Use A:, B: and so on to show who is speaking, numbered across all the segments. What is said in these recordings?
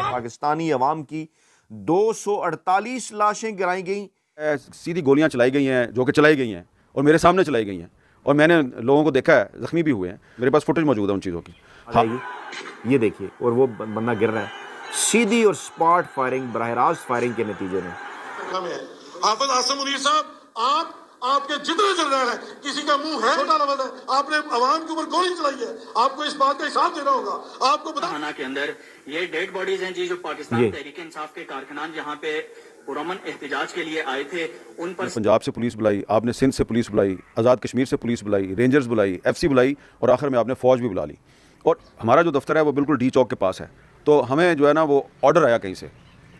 A: पाकिस्तानी अवाम की 248 लाशें गिराई गई,
B: सीधी गोलियां चलाई गई हैं जो कि चलाई गई हैं और मेरे सामने चलाई गई हैं और मैंने लोगों को देखा है, जख्मी भी हुए हैं, मेरे पास फुटेज मौजूद है उन चीज़ों की।
A: हाँ ये देखिए, और वो बंदा गिर रहा है, सीधी और स्पॉट फायरिंग, बराह रास्त फायरिंग के नतीजे में।
C: हाफिज आसिम मुनीर साहब, आपके जितने जर्नल है, किसी का मुंह है छोटा लफ्ज़ है, आपने अवाम के ऊपर गोली चलाई है, आपको इस बात का हिसाब देना होगा। आपको
D: थाना के अंदर ये डेड बॉडीज हैं जी, जो पाकिस्तान तहरीक इंसाफ के कारकुनान जहाँ पे पुरअमन एहतजाज के लिए आए थे, उन पर
B: पंजाब से पुलिस बुलाई, आपने सिंध से पुलिस बुलाई, आज़ाद कश्मीर से पुलिस बुलाई, रेंजर्स बुलाई, FC बुलाई और आखिर में आपने फ़ौज भी बुला ली। और हमारा जो दफ्तर है वो बिल्कुल D चौक के पास है, तो हमें जो है ना वो ऑर्डर आया कहीं से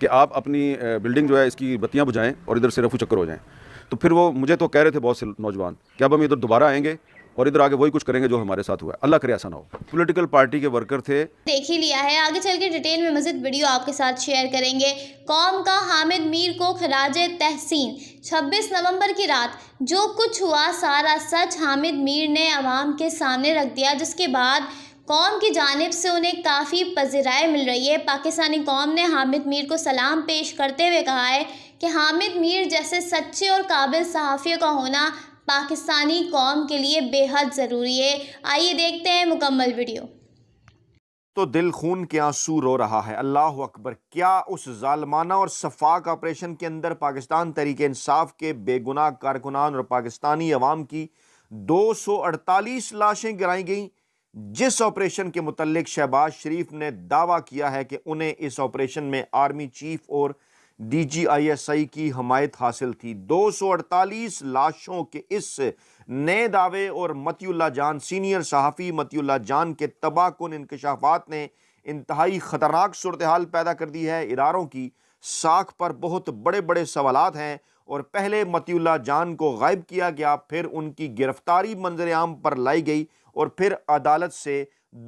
B: कि आप अपनी बिल्डिंग जो है इसकी बत्तियाँ बुझाएं और इधर से रफू चक्कर हो जाएं। तो फिर वो मुझे तो कह रहे थे बहुत से नौजवान कि अब हम इधर दोबारा आएंगे और इधर आगे वही कुछ करेंगे जो हमारे साथ हुआ है। अल्लाह करे ऐसा ना हो। पॉलिटिकल पार्टी के वर्कर थे।
E: देख ही लिया है, आगे चल के डिटेल में मज़ीद वीडियो आपके साथ शेयर करेंगे। कौम का हामिद मीर को खराज तहसीन। 26 नवंबर की रात जो कुछ हुआ सारा सच हामिद मीर ने अवाम के सामने रख दिया, जिसके बाद कौम की जानिब से उन्हें काफ़ी पज़िराई मिल रही है। पाकिस्तानी कौम ने हामिद मीर को सलाम पेश करते हुए कहा है कि हामिद मीर जैसे सच्चे और काबिल सहाफ़ियों का होना पाकिस्तानी कौम के लिए बेहद ज़रूरी है। आइए देखते हैं मुकम्मल वीडियो।
A: तो दिल खून के आंसू रो रहा है। अल्लाह अकबर, क्या उस जालमाना और सफाक ऑपरेशन के अंदर पाकिस्तान तहरीक इंसाफ के बेगुनाह कारकुनान और पाकिस्तानी अवाम की 248 लाशें गिराई गईं, जिस ऑपरेशन के मुतल्लिक शहबाज शरीफ ने दावा किया है कि उन्हें इस ऑपरेशन में आर्मी चीफ और DGISI की हमायत हासिल थी। 248 लाशों के इस नए दावे और मतियुल्लाह जान, सीनियर सहाफ़ी मतियुल्लाह जान के तबाहकुन इंकशाफात ने इंतहाई ख़तरनाक सूरत हाल पैदा कर दी है। इदारों की साख पर बहुत बड़े बड़े सवालात हैं और पहले मतियुल्लाह जान को गायब किया गया, फिर उनकी गिरफ्तारी मंजर आम पर लाई गई और फिर अदालत से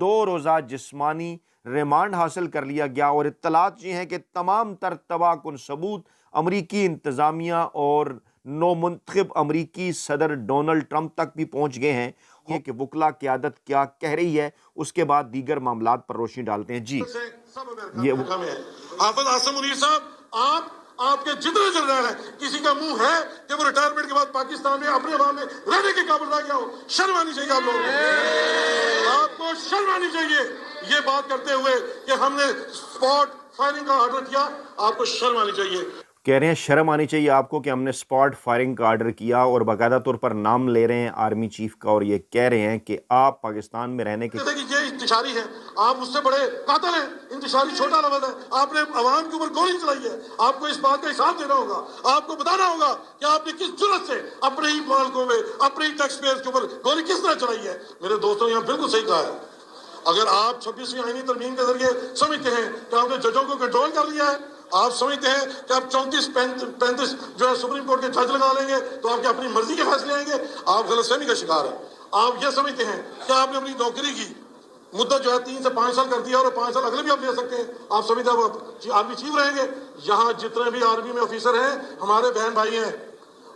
A: 2 रोज़ा जिस्मानी रिमांड हासिल कर लिया गया। और इत्तलात ये हैं कि तमाम तर तबाहकुन सबूत अमरीकी इंतज़ामिया और नौमुंतखब अमरीकी सदर डोनाल्ड ट्रंप तक भी पहुँच गए हैं। ये कि वकला क़यादत क्या कह रही है, उसके बाद दीगर मामलात पर रोशनी डालते हैं। जी ये
C: हाफिज आसिम मुनीर साहब, आपके जितने जर्नल है, किसी का मुंह है कि वो रिटायरमेंट के बाद पाकिस्तान में अपने अवाम में रहने के काबिल रह गया हो? शर्म आनी चाहिए आप लोगों को, आपको शर्म आनी चाहिए ये बात करते हुए कि हमने स्पॉट फायरिंग का ऑर्डर किया। आपको शर्म आनी चाहिए।
A: कह रहे हैं शर्म आनी चाहिए आपको कि हमने स्पॉट फायरिंग का ऑर्डर किया और बाकायदा तौर पर नाम ले रहे हैं आर्मी चीफ का और ये कह रहे हैं कि आप पाकिस्तान में रहने के
C: ये इंतशारी है, आप उससे बड़े कातिल हैं। इंतशारी छोटा लफ्ज़ है, आपने अवाम के ऊपर गोली चलाई है, आपको इस बात का हिसाब देना होगा। आपको बताना होगा कि आपने किस जुर्रत से अपने ही मालिकों में, अपने ही टैक्स पेयर्स के ऊपर गोली किस तरह चलाई है। मेरे दोस्तों यहाँ बिल्कुल सही कहा है। अगर आप 26वीं आईनी तरमीम के जरिए समझते हैं कि आपने जजों को कंट्रोल कर लिया है, आप समझते हैं कि आप 34-35 जो है सुप्रीम कोर्ट के जज लगा लेंगे तो आपकी अपनी मर्जी के फैसले आएंगे, आप गलतफहमी का शिकार हैं। आप ये समझते हैं कि आपने अपनी नौकरी की मुद्दत जो है 3 से 5 साल कर दिया और 5 साल अगले भी आप ले सकते हैं। आप समझते हैं आप आर्मी चीफ रहेंगे। यहाँ जितने भी आर्मी में ऑफिसर हैं हमारे बहन भाई हैं।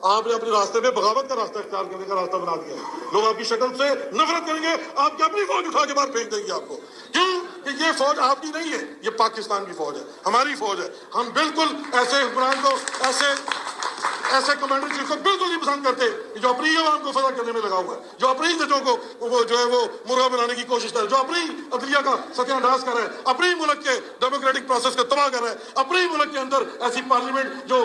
C: आपने अपने रास्ते में बगावत का रास्ता इख्तियार करने का रास्ता बना दिया। लोग आपकी शक्ल से नफरत करेंगे, आपकी अपनी फौज उठा के बाहर फेंक देंगे आपको। क्यों? कि ये फौज आपकी नहीं है, ये पाकिस्तान की फौज है, हमारी फौज है। हम बिल्कुल ऐसे हुक्मरान को, ऐसे कमांडर चीफ को बिल्कुल नहीं पसंद करते जो अपनी आवाम को फजा करने में लगा हुआ है, जो अपनी जजों को वो जो है वो मुर्गा बनाने की कोशिश कर रहा है, जो अपनी अदलिया का सत्यानाश कर रहा है, अपने मुल्क के डेमोक्रेटिक प्रोसेस को तबाह कर रहा है, अपने मुल्क के अंदर ऐसी पार्लियामेंट जो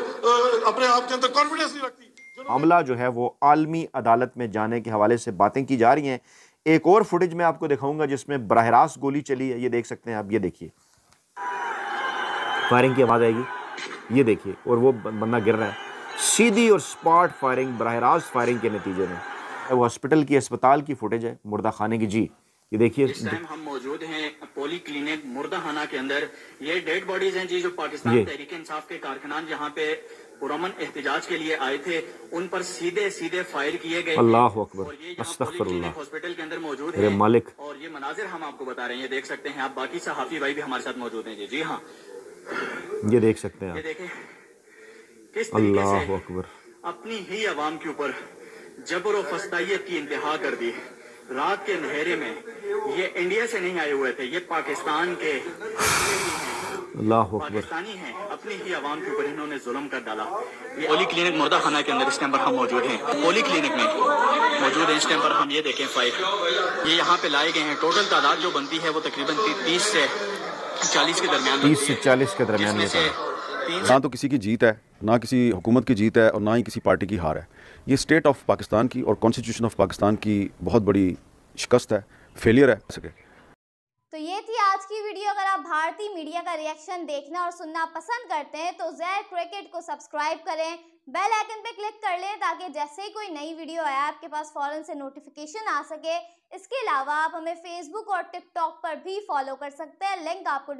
C: अपने आप के अंदर कॉन्फिडेंस नहीं रखती।
A: मामला जो है वो आलमी अदालत में जाने के हवाले से बातें की जा रही हैं। एक और फुटेज मैं आपको दिखाऊंगा जिसमें बराह रास्त गोली चली है, ये देख सकते हैं आप। ये देखिए, फायरिंग की आवाज़ आएगी, ये देखिए, और वो बंदा गिर रहा है, सीधी और स्पॉट फायरिंग, बराह रास्त फायरिंग के नतीजे में। वो हॉस्पिटल की, अस्पताल की फुटेज है, मुर्दा खाने की। जी ये देखिए,
D: इस टाइम हम मौजूद हैं पोली क्लिनिक मुर्दा खाना के अंदर। ये डेड बॉडीज हैं जी, जो पाकिस्तान तहरीक इंसाफ के कारकुनान जहाँ पे पुरअमन एहतजाज के लिए आए थे, उन पर सीधे सीधे फायर किए गए।
A: अल्लाह अकबर, अस्तगफिरुल्लाह,
D: हॉस्पिटल के अंदर मौजूद
A: है मालिक।
D: और ये मनाजिर हम आपको बता रहे हैं, ये देख सकते हैं आप। बाकी सहाफी भाई भी हमारे साथ मौजूद हैं जी हाँ,
A: ये देख सकते हैं आप।
D: ये देखें किस तरीके से
A: अल्लाह अकबर
D: अपनी ही अवाम के ऊपर जबर व फस्तायत की इंतहा कर दी। रात के अंधेरे में, ये इंडिया से नहीं आए हुए थे, ये पाकिस्तान के
A: अल्लाह अकबर।
D: पाकिस्तानी हैं, अपनी ही आवाम के ऊपर इन्होंने जुल्म कर डाला। ये पोली क्लिनिक मुर्दा खाना के अंदर इस टाइम पर हम मौजूद हैं, पोली क्लिनिक में मौजूद हैं इस टाइम पर हम। ये देखें फाइल ये यहाँ पे लाए गए हैं। टोटल तादाद जो बनती है वो तकरीबन 30 से 40 के दरमियान,
A: 30 से 40 के दरमियान में था।
B: ना तो किसी की जीत है, ना किसी हुकूमत की जीत है, और ना ही किसी पार्टी की हार है। ये स्टेट ऑफ पाकिस्तान की और कॉन्स्टिट्यूशन ऑफ पाकिस्तान की बहुत बड़ी शिकस्त है, फेलियर है सके।
E: तो ये थी आज की वीडियो। अगर आप भारतीय मीडिया का रिएक्शन देखना और सुनना पसंद करते हैं तो ज़ेड क्रिकेट को सब्सक्राइब करें, बेल आइकन पे क्लिक कर लें ताकि जैसे ही कोई नई वीडियो आए आपके पास फ़ौरन से नोटिफिकेशन आ सके। इसके अलावा आप हमें फेसबुक और टिकटॉक पर भी फॉलो कर सकते हैं, लिंक आपको